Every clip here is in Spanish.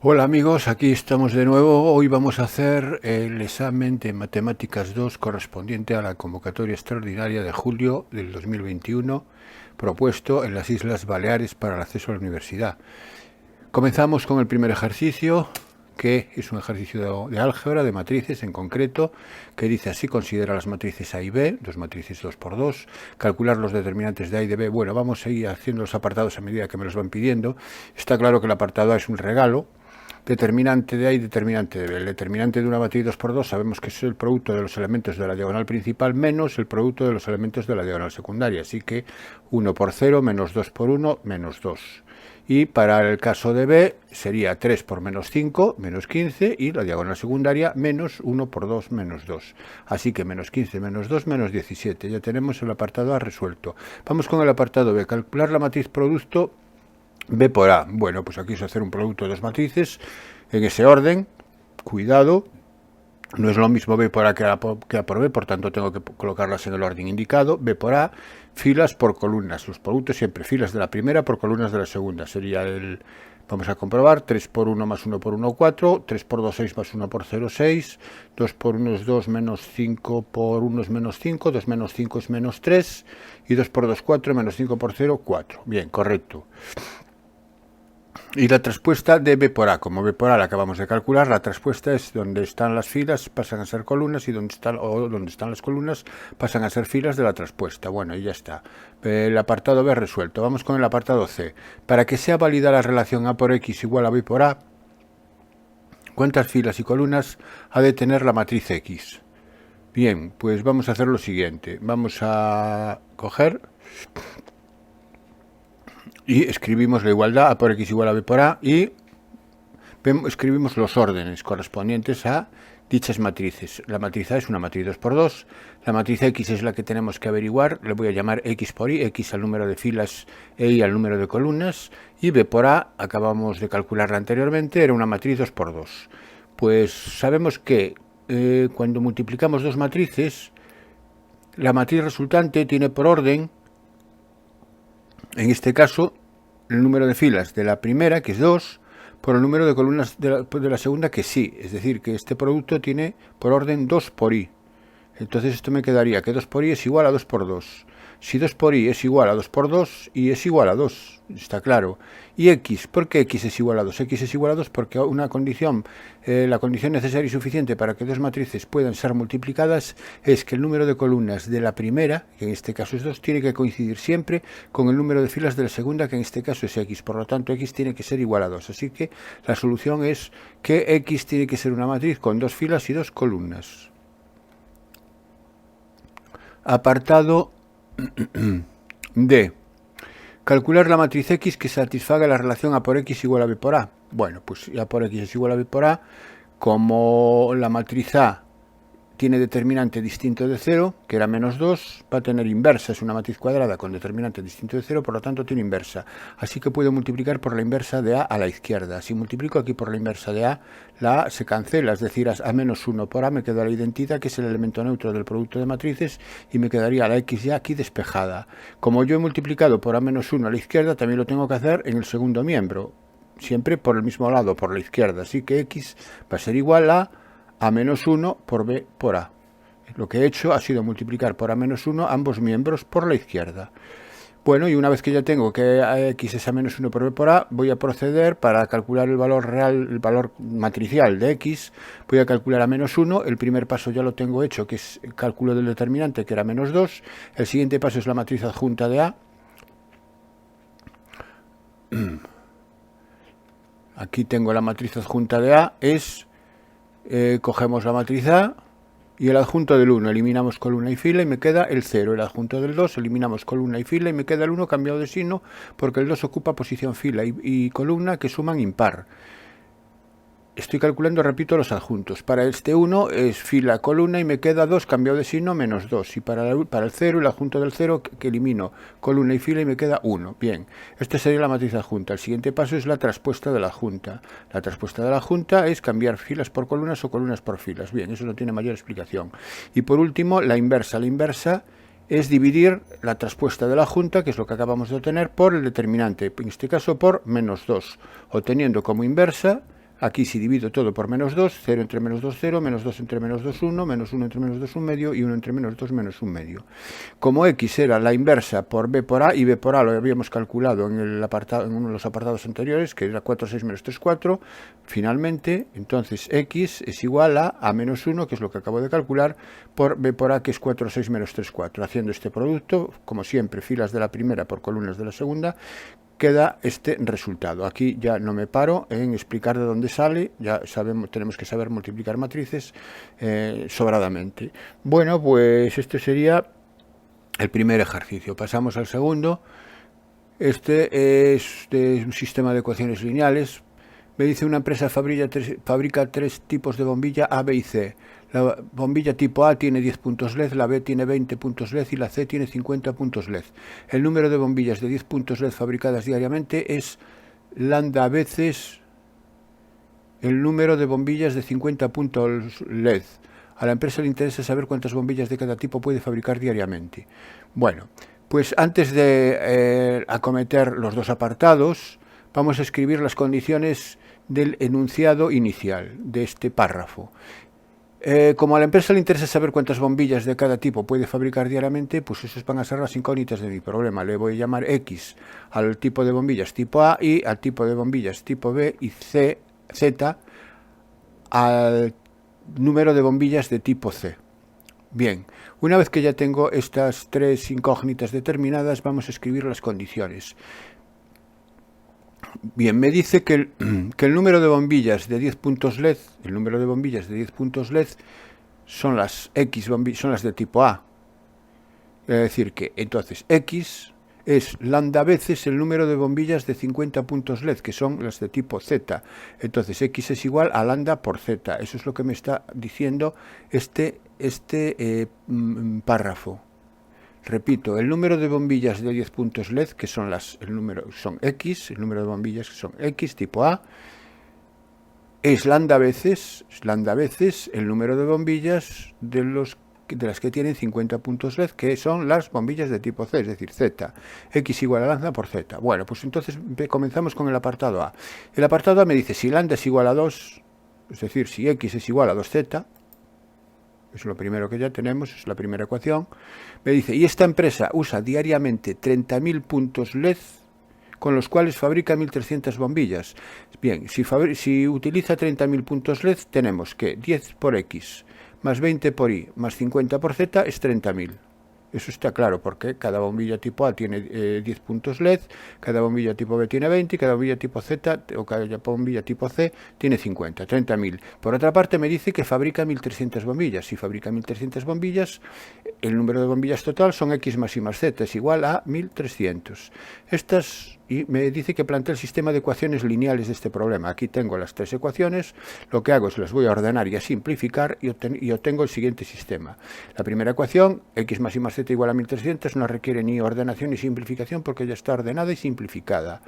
Hola amigos, aquí estamos de nuevo. Hoy vamos a hacer el examen de Matemáticas 2 correspondiente a la convocatoria extraordinaria de julio del 2021 propuesto en las Islas Baleares para el acceso a la universidad. Comenzamos con el primer ejercicio, que es un ejercicio de álgebra, de matrices en concreto, que dice así: considera las matrices A y B, dos matrices 2 por 2, calcular los determinantes de A y de B. Bueno, vamos a ir haciendo los apartados a medida que me los van pidiendo. Está claro que el apartado A es un regalo. Determinante de A y determinante de B. El determinante de una matriz 2 por 2 sabemos que es el producto de los elementos de la diagonal principal menos el producto de los elementos de la diagonal secundaria. Así que 1 por 0 menos 2 por 1 menos 2. Y para el caso de B sería 3 por menos 5, menos 15, y la diagonal secundaria menos 1 por 2, menos 2. Así que menos 15 menos 2, menos 17. Ya tenemos el apartado A resuelto. Vamos con el apartado B. Calcular la matriz producto B por A. Bueno, pues aquí es hacer un producto de dos matrices en ese orden. Cuidado, no es lo mismo B por A que A por B, por tanto tengo que colocarlas en el orden indicado. B por A, filas por columnas. Los productos siempre filas de la primera por columnas de la segunda. Sería el... Vamos a comprobar: 3 por 1 más 1 por 1, 4, 3 por 2, 6 más 1 por 0, 6, 2 por 1 es 2, menos 5 por 1 es menos 5, 2 menos 5 es menos 3, y 2 por 2, 4, menos 5 por 0, 4. Bien, correcto. Y la traspuesta de B por A, como B por A la acabamos de calcular, la traspuesta es donde están las filas pasan a ser columnas y donde están las columnas pasan a ser filas de la traspuesta. Bueno, y ya está. El apartado B resuelto. Vamos con el apartado C. Para que sea válida la relación A por X igual a B por A, ¿cuántas filas y columnas ha de tener la matriz X? Bien, pues vamos a hacer lo siguiente. Vamos a coger y escribimos la igualdad: A por X igual a B por A, y escribimos los órdenes correspondientes a dichas matrices. La matriz A es una matriz 2 por 2, la matriz X es la que tenemos que averiguar, le voy a llamar X por Y, X al número de filas e Y al número de columnas, y B por A, acabamos de calcularla anteriormente, era una matriz 2 por 2. Pues sabemos que cuando multiplicamos dos matrices, la matriz resultante tiene por orden, en este caso, el número de filas de la primera, que es 2, por el número de columnas de la segunda, que sí. Es decir, que este producto tiene por orden 2 por i. Entonces esto me quedaría que 2 por i es igual a 2 por 2. Si 2 por i es igual a 2 por 2, y es igual a 2, está claro. Y x, ¿por qué x es igual a 2? X es igual a 2 porque una condición, la condición necesaria y suficiente para que dos matrices puedan ser multiplicadas es que el número de columnas de la primera, que en este caso es 2, tiene que coincidir siempre con el número de filas de la segunda, que en este caso es x. Por lo tanto, x tiene que ser igual a 2. Así que la solución es que x tiene que ser una matriz con dos filas y dos columnas. Apartado D. Calcular la matriz X que satisfaga la relación A por X igual a B por A. Bueno, pues A por X es igual a B por A. Como la matriz A tiene determinante distinto de 0, que era menos 2, va a tener inversa. Es una matriz cuadrada con determinante distinto de 0, por lo tanto tiene inversa. Así que puedo multiplicar por la inversa de A la izquierda. Si multiplico aquí por la inversa de A, la A se cancela, es decir, a menos 1 por A me queda la identidad, que es el elemento neutro del producto de matrices, y me quedaría la X ya aquí despejada. Como yo he multiplicado por A menos 1 a la izquierda, también lo tengo que hacer en el segundo miembro, siempre por el mismo lado, por la izquierda. Así que X va a ser igual a menos 1 por B por A. Lo que he hecho ha sido multiplicar por A menos 1 ambos miembros por la izquierda. Bueno, y una vez que ya tengo que X es A menos 1 por B por A, voy a proceder para calcular el valor real, el valor matricial de X. Voy a calcular A menos 1. El primer paso ya lo tengo hecho, que es el cálculo del determinante, que era menos 2. El siguiente paso es la matriz adjunta de A. Aquí tengo la matriz adjunta de A, cogemos la matriz A y el adjunto del 1, eliminamos columna y fila y me queda el 0. El adjunto del 2, eliminamos columna y fila y me queda el 1 cambiado de signo, porque el 2 ocupa posición fila y columna que suman impar. Estoy calculando, repito, los adjuntos. Para este 1 es fila, columna y me queda 2 cambiado de signo, menos 2. Y para el 0, el adjunto del 0, que elimino columna y fila y me queda 1. Bien, esta sería la matriz adjunta. El siguiente paso es la traspuesta de la adjunta. La traspuesta de la adjunta es cambiar filas por columnas o columnas por filas. Bien, eso no tiene mayor explicación. Y por último, la inversa. La inversa es dividir la traspuesta de la adjunta, que es lo que acabamos de obtener, por el determinante. En este caso por menos 2, obteniendo como inversa Aquí si divido todo por menos 2, 0 entre menos 2, 0, menos 2 entre menos 2, 1, menos 1 entre menos 2, 1 medio, y 1 entre menos 2, menos 1 medio. Como x era la inversa por b por a, y b por a lo habíamos calculado en, en uno de los apartados anteriores, que era 4, 6 menos 3, 4, finalmente, entonces x es igual a menos 1, que es lo que acabo de calcular, por b por a, que es 4, 6 menos 3, 4. Haciendo este producto, como siempre, filas de la primera por columnas de la segunda, queda este resultado. Aquí ya no me paro en explicar de dónde sale, ya sabemos, tenemos que saber multiplicar matrices sobradamente. Bueno, pues este sería el primer ejercicio. Pasamos al segundo. Este es de un sistema de ecuaciones lineales. Me dice una empresa fabrica tres tipos de bombilla A, B y C. La bombilla tipo A tiene 10 puntos LED, la B tiene 20 puntos LED y la C tiene 50 puntos LED. El número de bombillas de 10 puntos LED fabricadas diariamente es lambda veces el número de bombillas de 50 puntos LED. A la empresa le interesa saber cuántas bombillas de cada tipo puede fabricar diariamente. Bueno, pues antes de acometer los dos apartados, vamos a escribir las condiciones del enunciado inicial de este párrafo. Como a la empresa le interesa saber cuántas bombillas de cada tipo puede fabricar diariamente, pues esas van a ser las incógnitas de mi problema. Le voy a llamar X al tipo de bombillas tipo A y al tipo de bombillas tipo B y Z al número de bombillas de tipo C. Bien, una vez que ya tengo estas tres incógnitas determinadas, vamos a escribir las condiciones. Bien, me dice que el número de bombillas de 10 puntos LED, el número de bombillas de 10 puntos LED son las X bombillas, son las de tipo A. Es decir, que entonces X es lambda veces el número de bombillas de 50 puntos LED, que son las de tipo Z. Entonces X es igual a lambda por Z. Eso es lo que me está diciendo este párrafo. Repito, el número de bombillas de 10 puntos LED, que son son X, el número de bombillas que son X tipo A, es lambda veces el número de bombillas de las que tienen 50 puntos LED, que son las bombillas de tipo C, es decir, Z. X igual a lambda por Z. Bueno, pues entonces comenzamos con el apartado A. El apartado A me dice si lambda es igual a 2, es decir, si X es igual a 2Z, es lo primero que ya tenemos, es la primera ecuación. Me dice, y esta empresa usa diariamente 30.000 puntos LED, con los cuales fabrica 1.300 bombillas. Bien, si utiliza 30.000 puntos LED, tenemos que 10 por X, más 20 por Y, más 50 por Z, es 30.000. Eso está claro, porque cada bombilla tipo A tiene 10 puntos LED, cada bombilla tipo B tiene 20, y cada bombilla tipo Z o cada bombilla tipo C tiene 50, 30.000. Por otra parte, me dice que fabrica 1.300 bombillas. Si fabrica 1.300 bombillas, el número de bombillas total son X más Y más Z, es igual a 1.300. Y me dice que plantea el sistema de ecuaciones lineales de este problema. Aquí tengo las tres ecuaciones, lo que hago es las voy a ordenar y a simplificar y obtengo el siguiente sistema. La primera ecuación, X más Y más Z igual a 1.300, no requiere ni ordenación ni simplificación porque ya está ordenada y simplificada.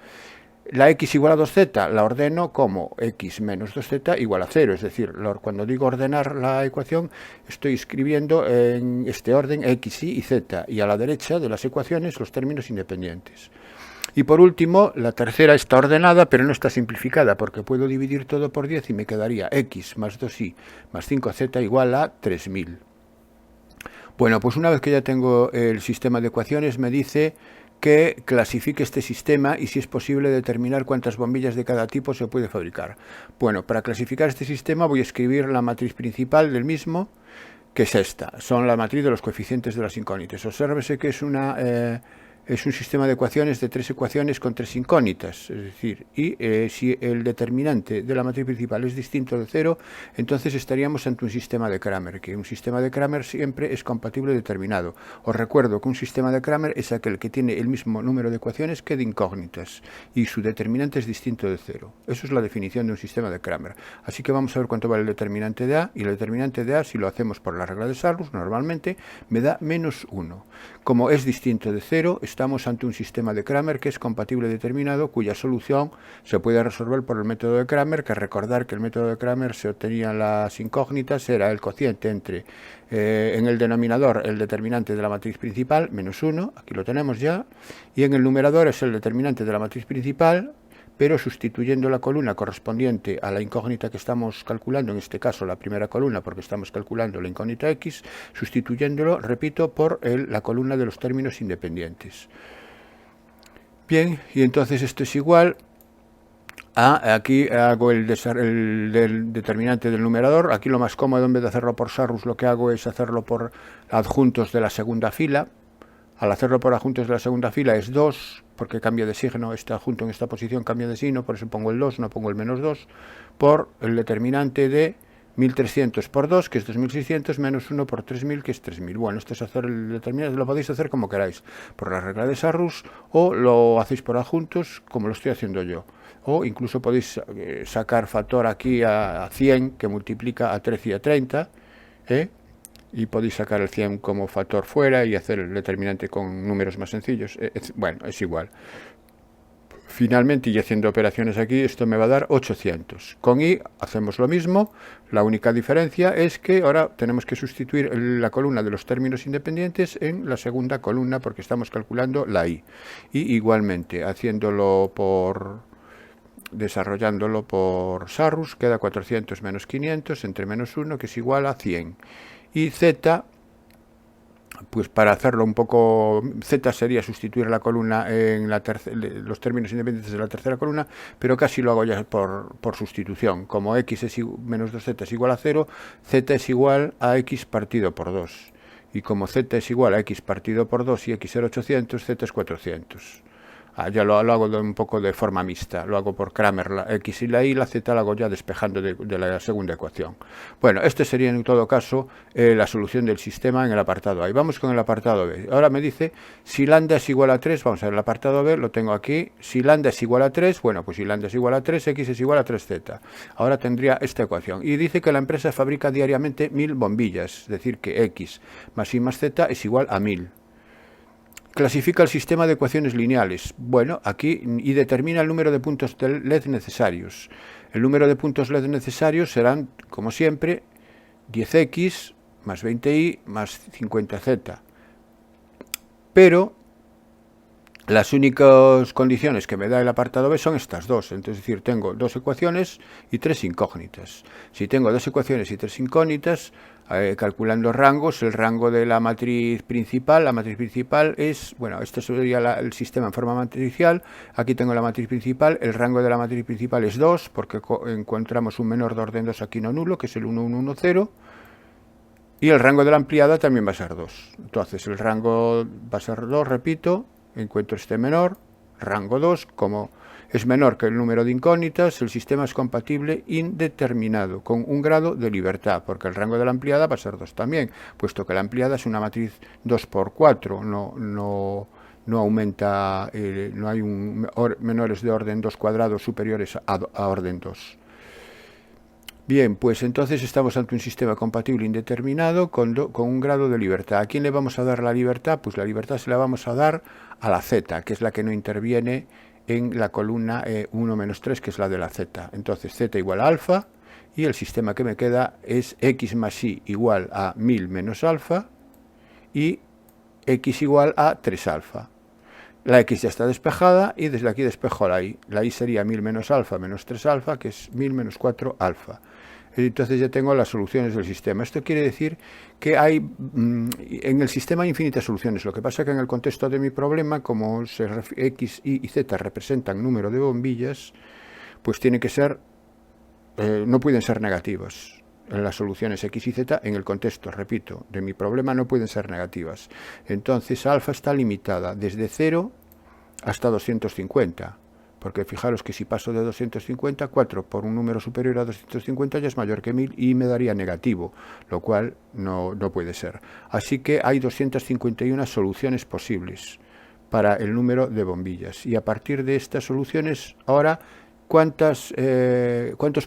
La X igual a 2Z la ordeno como X menos 2Z igual a 0, es decir, cuando digo ordenar la ecuación estoy escribiendo en este orden X, Y y Z, y a la derecha de las ecuaciones los términos independientes. Y por último, la tercera está ordenada, pero no está simplificada, porque puedo dividir todo por 10 y me quedaría X más 2Y más 5Z igual a 3.000. Bueno, pues una vez que ya tengo el sistema de ecuaciones, me dice que clasifique este sistema y si es posible determinar cuántas bombillas de cada tipo se puede fabricar. Bueno, para clasificar este sistema voy a escribir la matriz principal del mismo, que es esta. Son la matriz de los coeficientes de las incógnitas. Obsérvese que es un sistema de ecuaciones de tres ecuaciones con tres incógnitas, es decir, y si el determinante de la matriz principal es distinto de 0, entonces estaríamos ante un sistema de Cramer, que un sistema de Cramer siempre es compatible determinado. Os recuerdo que un sistema de Cramer es aquel que tiene el mismo número de ecuaciones que de incógnitas, y su determinante es distinto de 0. Eso es la definición de un sistema de Cramer. Así que vamos a ver cuánto vale el determinante de A, y el determinante de A, si lo hacemos por la regla de Sarrus, normalmente, me da menos 1. Como es distinto de 0, estamos ante un sistema de Cramer que es compatible determinado, cuya solución se puede resolver por el método de Cramer, que recordar que el método de Cramer se obtenían las incógnitas, era el cociente entre, en el denominador, el determinante de la matriz principal, menos 1, aquí lo tenemos ya, y en el numerador es el determinante de la matriz principal, pero sustituyendo la columna correspondiente a la incógnita que estamos calculando, en este caso la primera columna, porque estamos calculando la incógnita x, sustituyéndolo, repito, por la columna de los términos independientes. Bien, y entonces esto es igual a, aquí hago el determinante del numerador. Aquí lo más cómodo, en vez de hacerlo por Sarrus, lo que hago es hacerlo por adjuntos de la segunda fila. Al hacerlo por adjuntos de la segunda fila es 2, porque cambia de signo, este adjunto en esta posición cambia de signo, por eso pongo el 2, no pongo el menos 2, por el determinante de 1300 por 2, que es 2600, menos 1 por 3000, que es 3000. Bueno, esto es hacer el determinante, lo podéis hacer como queráis, por la regla de Sarrus, o lo hacéis por adjuntos, como lo estoy haciendo yo. O incluso podéis sacar factor aquí a 100, que multiplica a 13 y a 30, y podéis sacar el 100 como factor fuera y hacer el determinante con números más sencillos. Bueno, es igual. Finalmente, y haciendo operaciones aquí, esto me va a dar 800. Con i hacemos lo mismo, la única diferencia es que ahora tenemos que sustituir la columna de los términos independientes en la segunda columna, porque estamos calculando la i. Y igualmente, desarrollándolo por Sarrus, queda 400 menos 500 entre menos 1, que es igual a 100. Y z, pues para hacerlo un poco, z sería sustituir la columna en los términos independientes de la tercera columna, pero casi lo hago ya por sustitución. Como x es menos 2z es igual a 0, z es igual a x partido por 2. Y como z es igual a x partido por 2 y x era 800, z es 400. Ya lo hago un poco de forma mixta, lo hago por Kramer, la x y la z la hago ya despejando de la segunda ecuación. Bueno, este sería en todo caso la solución del sistema en el apartado A. Y vamos con el apartado B. Ahora me dice, si lambda es igual a 3, vamos a ver el apartado B, lo tengo aquí, si lambda es igual a 3, bueno, pues si lambda es igual a 3, x es igual a 3z. Ahora tendría esta ecuación. Y dice que la empresa fabrica diariamente 1000 bombillas, es decir, que x más y más z es igual a 1000. Clasifica el sistema de ecuaciones lineales. Bueno, aquí y determina el número de puntos LED necesarios. El número de puntos LED necesarios serán, como siempre, 10x más 20y más 50z. Pero las únicas condiciones que me da el apartado B son estas dos. Entonces, es decir, tengo dos ecuaciones y tres incógnitas. Si tengo dos ecuaciones y tres incógnitas, calculando rangos, el rango de la matriz principal es, bueno, este sería el sistema en forma matricial. Aquí tengo la matriz principal, el rango de la matriz principal es 2, porque encontramos un menor de orden 2 aquí no nulo, que es el 1, 1, 1, 0. Y el rango de la ampliada también va a ser 2. Entonces, el rango va a ser 2, repito. Encuentro este menor, rango 2, como es menor que el número de incógnitas, el sistema es compatible indeterminado, con un grado de libertad, porque el rango de la ampliada va a ser 2 también, puesto que la ampliada es una matriz 2 por 4, no aumenta, no hay menores de orden 2 cuadrados superiores a orden 2. Bien, pues entonces estamos ante un sistema compatible indeterminado con un grado de libertad. ¿A quién le vamos a dar la libertad? Pues la libertad se la vamos a dar a la z, que es la que no interviene en la columna 1 menos 3, que es la de la z. Entonces z igual a alfa, y el sistema que me queda es x más y igual a 1000 menos alfa, y x igual a 3 alfa. La x ya está despejada, y desde aquí despejo la y. La y sería 1000 menos alfa menos 3 alfa, que es 1000 menos 4 alfa. Entonces ya tengo las soluciones del sistema. Esto quiere decir que hay en el sistema hay infinitas soluciones. Lo que pasa es que en el contexto de mi problema, como x, y z representan número de bombillas, pues tiene que ser, no pueden ser negativas. Las soluciones x y z en el contexto, repito, de mi problema no pueden ser negativas. Entonces alfa está limitada desde 0 hasta 250. Porque fijaros que si paso de 250, 4 por un número superior a 250 ya es mayor que 1000 y me daría negativo, lo cual no puede ser. Así que hay 251 soluciones posibles para el número de bombillas. Y a partir de estas soluciones, ahora, ¿cuántos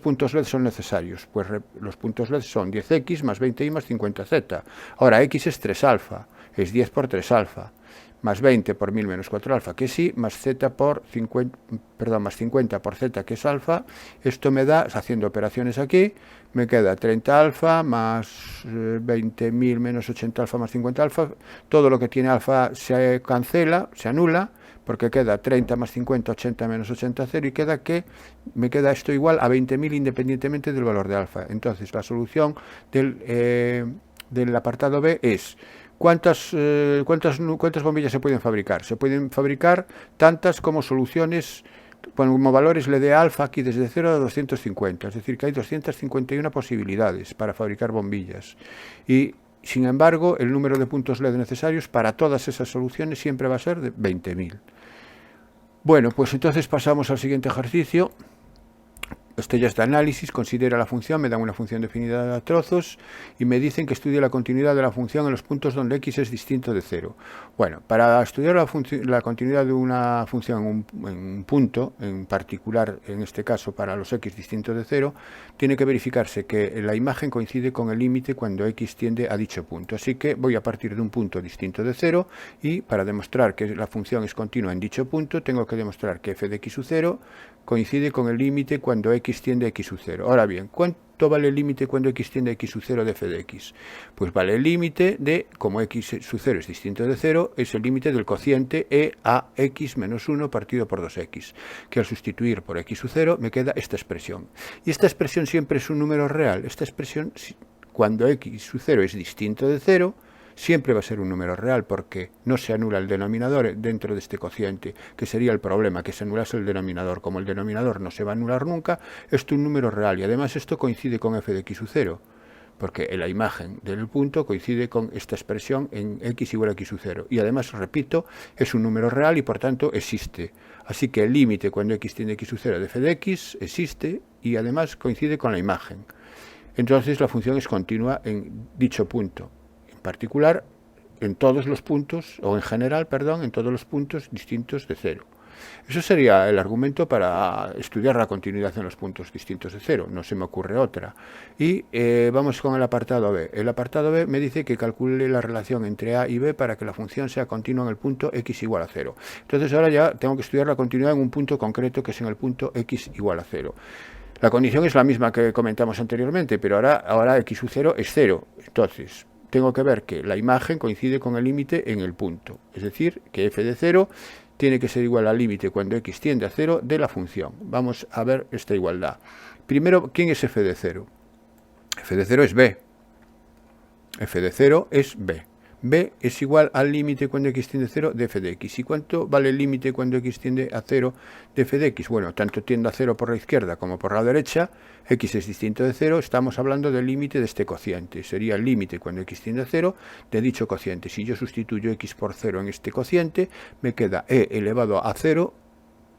puntos LED son necesarios? Pues los puntos LED son 10x más 20y más 50z. Ahora, x es 3 alfa, es 10 por 3 alfa. Más 20 por 1000 menos 4 alfa, que sí, más z por 50, más 50 por z, que es alfa. Esto me da, haciendo operaciones aquí, me queda 30 alfa más 20.000 menos 80 alfa más 50 alfa. Todo lo que tiene alfa se cancela, se anula, porque queda 30 más 50, 80 menos 80, 0, y me queda esto igual a 20.000 independientemente del valor de alfa. Entonces, la solución del apartado B es: ¿cuántas bombillas se pueden fabricar? Se pueden fabricar tantas como soluciones, como valores le dé alfa aquí desde 0 a 250, es decir, que hay 251 posibilidades para fabricar bombillas. Y, sin embargo, el número de puntos LED necesarios para todas esas soluciones siempre va a ser de 20.000. Bueno, pues entonces pasamos al siguiente ejercicio. Esto ya es de análisis, considera la función, me dan una función definida a trozos y me dicen que estudie la continuidad de la función en los puntos donde x es distinto de 0. Bueno, para estudiar la continuidad de una función en un punto, en particular, en este caso para los x distintos de 0, tiene que verificarse que la imagen coincide con el límite cuando x tiende a dicho punto. Así que voy a partir de un punto distinto de 0 y para demostrar que la función es continua en dicho punto, tengo que demostrar que f de x sub 0 coincide con el límite cuando x tiende a x sub 0. Ahora bien, ¿cuánto vale el límite cuando x tiende a x sub 0 de f de x? Pues vale el límite de, como x sub 0 es distinto de 0, es el límite del cociente e a x menos 1 partido por 2x, que al sustituir por x sub 0 me queda esta expresión. Y esta expresión siempre es un número real. Esta expresión, cuando x sub 0 es distinto de 0, siempre va a ser un número real, porque no se anula el denominador dentro de este cociente, que sería el problema, que se anulase el denominador. Como el denominador no se va a anular nunca, esto es un número real, y además esto coincide con f de x sub 0, porque la imagen del punto coincide con esta expresión en x igual a x sub 0, y además, repito, es un número real y por tanto existe. Así que el límite cuando x tiende a x sub 0 de f de x existe y además coincide con la imagen. Entonces la función es continua en dicho punto. Particular en todos los puntos, o en general, perdón, en todos los puntos distintos de 0. Eso sería el argumento para estudiar la continuidad en los puntos distintos de 0, no se me ocurre otra. Y vamos con el apartado B. El apartado B me dice que calcule la relación entre A y B para que la función sea continua en el punto x igual a 0. Entonces ahora ya tengo que estudiar la continuidad en un punto concreto, que es en el punto x igual a 0. La condición es la misma que comentamos anteriormente, pero ahora x sub 0 es 0. Entonces tengo que ver que la imagen coincide con el límite en el punto, es decir, que f de 0 tiene que ser igual al límite cuando x tiende a 0 de la función. Vamos a ver esta igualdad. Primero, ¿quién es f de 0? F de 0 es b. F de 0 es b. B es igual al límite cuando x tiende a 0 de f de x. ¿Y cuánto vale el límite cuando x tiende a 0 de f de x? Bueno, tanto tiende a 0 por la izquierda como por la derecha. X es distinto de 0, estamos hablando del límite de este cociente. Sería el límite cuando x tiende a 0 de dicho cociente. Si yo sustituyo x por 0 en este cociente, me queda e elevado a 0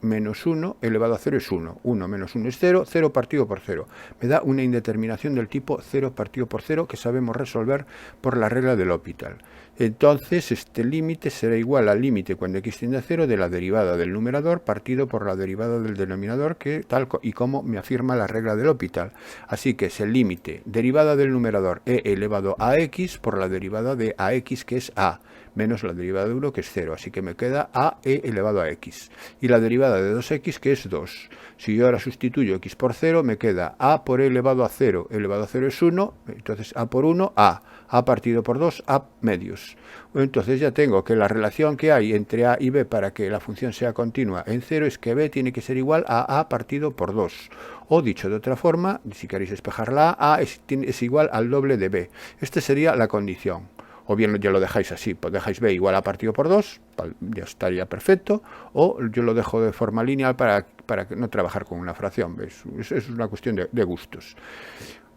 menos 1 elevado a 0 es 1. 1 menos 1 es 0, 0 partido por 0. Me da una indeterminación del tipo 0 partido por 0 que sabemos resolver por la regla del L'Hopital. Entonces, este límite será igual al límite cuando x tiende a 0 de la derivada del numerador partido por la derivada del denominador, que tal y como me afirma la regla del L'Hopital. Así que es el límite derivada del numerador e elevado a x por la derivada de ax, que es a, menos la derivada de 1, que es 0. Así que me queda a e elevado a x. Y la derivada de 2x, que es 2. Si yo ahora sustituyo x por 0, me queda a por e elevado a 0. Elevado a 0 es 1, entonces a por 1, a partido por 2, a medios. Entonces ya tengo que la relación que hay entre a y b para que la función sea continua en 0 es que b tiene que ser igual a partido por 2. O dicho de otra forma, si queréis despejarla, a es igual al doble de b. Esta sería la condición. O bien ya lo dejáis así, pues dejáis b igual a partido por 2, ya estaría perfecto, o yo lo dejo de forma lineal para no trabajar con una fracción. Es una cuestión de gustos.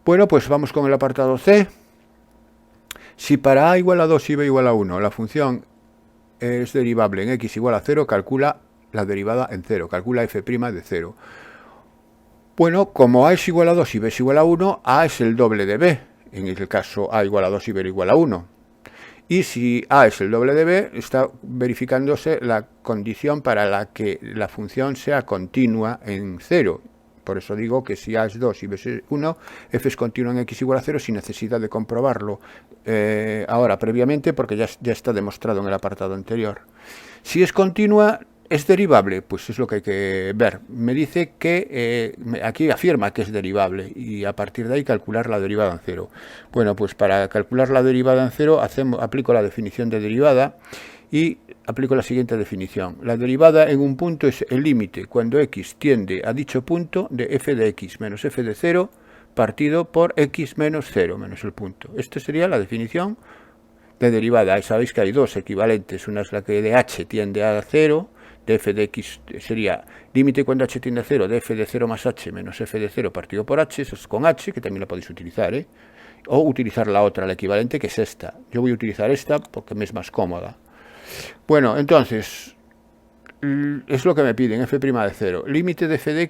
Bueno, pues vamos con el apartado C. Si para a igual a 2 y b igual a 1 la función es derivable en x igual a 0, calcula la derivada en 0, calcula f' de 0. Bueno, como a es igual a 2 y b es igual a 1, a es el doble de b, en el caso a igual a 2 y b igual a 1. Y si a es el doble de b, está verificándose la condición para la que la función sea continua en 0. Por eso digo que si a es 2 y b es 1, f es continua en x igual a 0 sin necesidad de comprobarlo ahora previamente, porque ya está demostrado en el apartado anterior. Si es continua, ¿es derivable? Pues es lo que hay que ver. Me dice que aquí afirma que es derivable y a partir de ahí calcular la derivada en 0. Bueno, pues para calcular la derivada en 0 aplico la definición de derivada y aplico la siguiente definición. La derivada en un punto es el límite cuando x tiende a dicho punto de f de x menos f de 0 partido por x menos 0 menos el punto. Esta sería la definición de derivada. Sabéis que hay dos equivalentes. Una es la que de h tiende a 0, de f de x sería límite cuando h tiende a 0 de f de 0 más h menos f de 0 partido por h, eso es con h, que también la podéis utilizar, o utilizar la otra, la equivalente, que es esta. Yo voy a utilizar esta porque me es más cómoda. Bueno, entonces, es lo que me piden, f' de 0. Límite de f de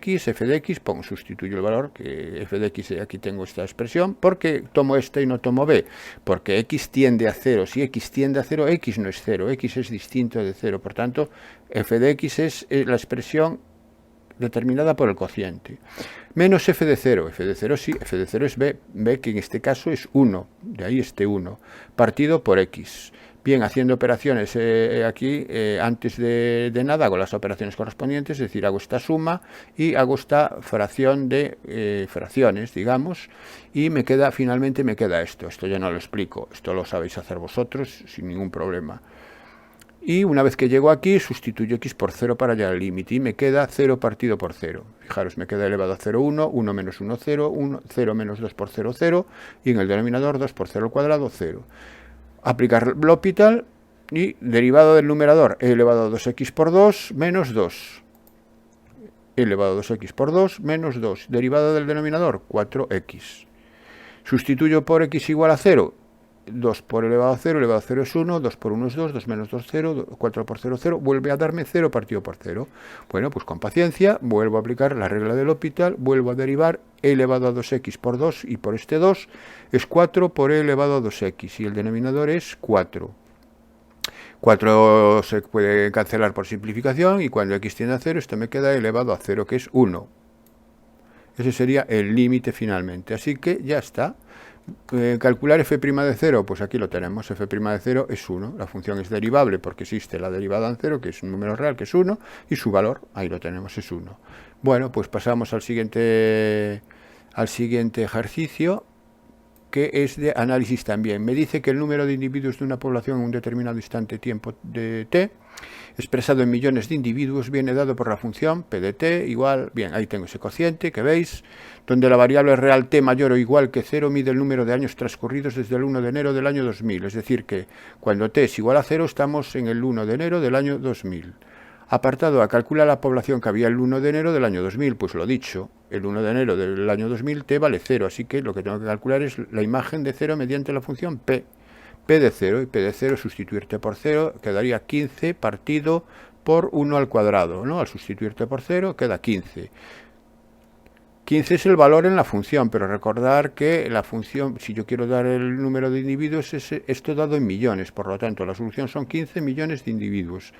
x, pongo, sustituyo el valor, que f de x, aquí tengo esta expresión. ¿Por qué tomo esta y no tomo b? Porque x tiende a 0. Si x tiende a 0, x no es 0, x es distinto de 0. Por tanto, f de x es la expresión determinada por el cociente. Menos f de 0. F de 0 sí, f de 0 es b, que en este caso es 1, de ahí este 1, partido por x. Bien, haciendo operaciones aquí, antes de nada hago las operaciones correspondientes, es decir, hago esta suma y hago esta fracción de fracciones, digamos, y finalmente me queda esto. Esto ya no lo explico, esto lo sabéis hacer vosotros sin ningún problema. Y una vez que llego aquí, sustituyo x por 0 para llegar al límite y me queda 0 partido por 0. Fijaros, me queda elevado a 0, 1, 1 menos 1, 0, 0 menos 2 por 0, 0, y en el denominador 2 por 0 al cuadrado, 0. Aplicar L'Hopital y derivado del numerador e elevado a 2x por 2 menos 2. E elevado a 2x por 2 menos 2. Derivado del denominador, 4x. Sustituyo por x igual a 0. 2 por elevado a 0 es 1, 2 por 1 es 2, 2 menos 2, 0, 4 por 0, 0, vuelve a darme 0 partido por 0. Bueno, pues con paciencia, vuelvo a aplicar la regla del L'Hopital, vuelvo a derivar e elevado a 2x por 2 y por este 2 es 4 por e elevado a 2x y el denominador es 4. 4 se puede cancelar por simplificación y cuando x tiende a 0, esto me queda elevado a 0, que es 1. Ese sería el límite finalmente, así que ya está. Calcular f' de 0, pues aquí lo tenemos, f' de 0 es 1, la función es derivable porque existe la derivada en 0, que es un número real, que es 1, y su valor, ahí lo tenemos, es 1. Bueno, pues pasamos al siguiente ejercicio, que es de análisis también. Me dice que el número de individuos de una población en un determinado instante tiempo de t, expresado en millones de individuos, viene dado por la función p de t igual, bien, ahí tengo ese cociente que veis, donde la variable real t mayor o igual que 0 mide el número de años transcurridos desde el 1 de enero del año 2000, es decir que cuando t es igual a 0 estamos en el 1 de enero del año 2000. Apartado A, calcula la población que había el 1 de enero del año 2000, pues lo dicho, el 1 de enero del año 2000 t vale 0, así que lo que tengo que calcular es la imagen de 0 mediante la función p. P de 0, y P de 0 sustituir t por 0 quedaría 15 partido por 1 al cuadrado, ¿no? Al sustituir t por 0 queda 15. 15 es el valor en la función, pero recordar que la función, si yo quiero dar el número de individuos, es esto dado en millones, por lo tanto la solución son 15 millones de individuos.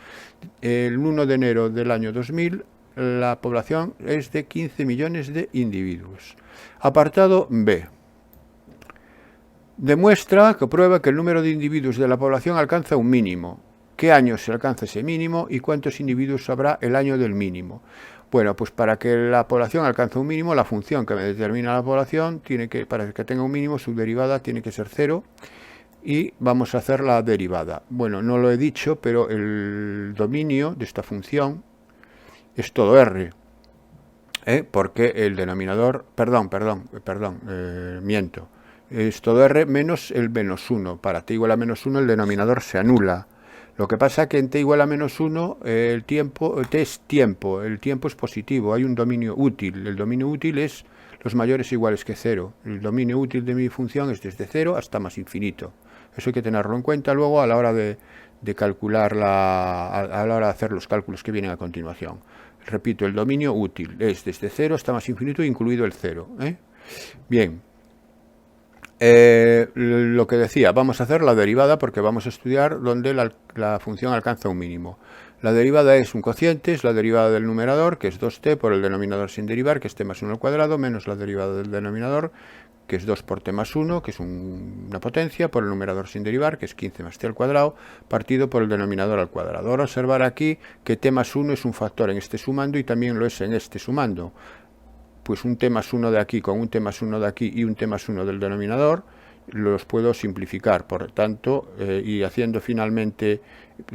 El 1 de enero del año 2000, la población es de 15 millones de individuos. Apartado B. Demuestra que prueba que el número de individuos de la población alcanza un mínimo. ¿Qué año se alcanza ese mínimo y cuántos individuos habrá el año del mínimo? Bueno, pues para que la población alcance un mínimo, la función que me determina la población, para que tenga un mínimo, su derivada tiene que ser 0 y vamos a hacer la derivada. Bueno, no lo he dicho, pero el dominio de esta función es todo R. Porque el denominador, miento. Es todo R menos el menos 1. Para t igual a menos 1 el denominador se anula. Lo que pasa es que en t igual a menos 1 t es tiempo, el tiempo es positivo, hay un dominio útil. El dominio útil es los mayores iguales que 0. El dominio útil de mi función es desde 0 hasta más infinito. Eso hay que tenerlo en cuenta luego a la hora de calcular, a la hora de hacer los cálculos que vienen a continuación. Repito, el dominio útil es desde 0 hasta más infinito, incluido el 0. Bien. Lo que decía, vamos a hacer la derivada porque vamos a estudiar dónde la función alcanza un mínimo. La derivada es un cociente, es la derivada del numerador, que es 2t por el denominador sin derivar, que es t más 1 al cuadrado, menos la derivada del denominador, que es 2 por t más 1, que es una potencia, por el numerador sin derivar, que es 15 más t al cuadrado, partido por el denominador al cuadrado. Ahora observar aquí que t más 1 es un factor en este sumando y también lo es en este sumando. Pues un t más 1 de aquí con un t más 1 de aquí y un t más 1 del denominador, los puedo simplificar, por tanto, y haciendo finalmente,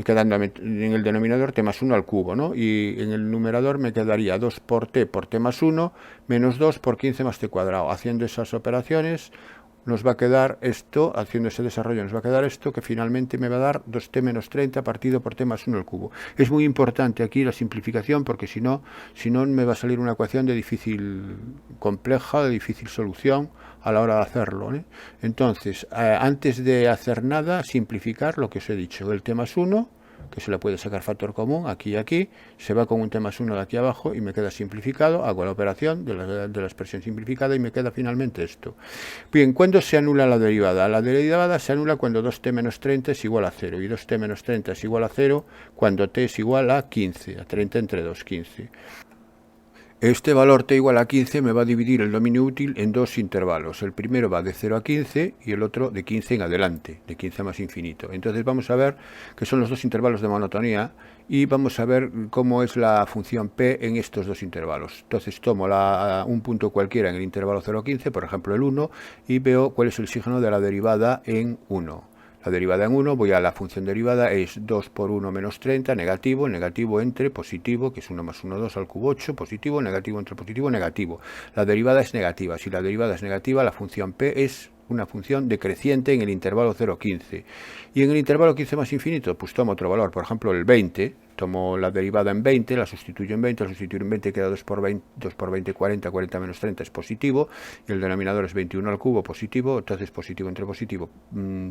quedándome en el denominador t más 1 al cubo, ¿no? Y en el numerador me quedaría 2 por t más 1 menos 2 por 15 más t cuadrado. Haciendo esas operaciones nos va a quedar esto, haciendo ese desarrollo nos va a quedar esto, que finalmente me va a dar 2t menos 30 partido por t más 1 al cubo. Es muy importante aquí la simplificación, porque si no me va a salir una ecuación de difícil compleja, de difícil solución a la hora de hacerlo, ¿eh? Entonces, antes de hacer nada, simplificar lo que os he dicho, el t más 1, que se le puede sacar factor común aquí y aquí, se va con un t más 1 de aquí abajo y me queda simplificado, hago la operación de la expresión simplificada y me queda finalmente esto. Bien, ¿cuándo se anula la derivada? La derivada se anula cuando 2t menos 30 es igual a 0, y 2t menos 30 es igual a 0 cuando t es igual a 15, a 30 entre 2, 15. Este valor t igual a 15 me va a dividir el dominio útil en dos intervalos. El primero va de 0 a 15 y el otro de 15 en adelante, de 15 más infinito. Entonces vamos a ver qué son los dos intervalos de monotonía y vamos a ver cómo es la función p en estos dos intervalos. Entonces tomo un punto cualquiera en el intervalo 0 a 15, por ejemplo el 1, y veo cuál es el signo de la derivada en 1. La derivada en 1, voy a la función derivada, es 2 por 1 menos 30, negativo, el negativo entre positivo, que es 1 más 1, 2 al cubo 8, positivo, negativo entre positivo, negativo. La derivada es negativa. Si la derivada es negativa, la función p es una función decreciente en el intervalo 0, 15. Y en el intervalo 15 más infinito, pues tomo otro valor, por ejemplo el 20, tomo la derivada en 20, la sustituyo en 20, al sustituir en 20 queda 2 por 20, 40, 40 menos 30 es positivo, y el denominador es 21 al cubo positivo, entonces positivo entre positivo,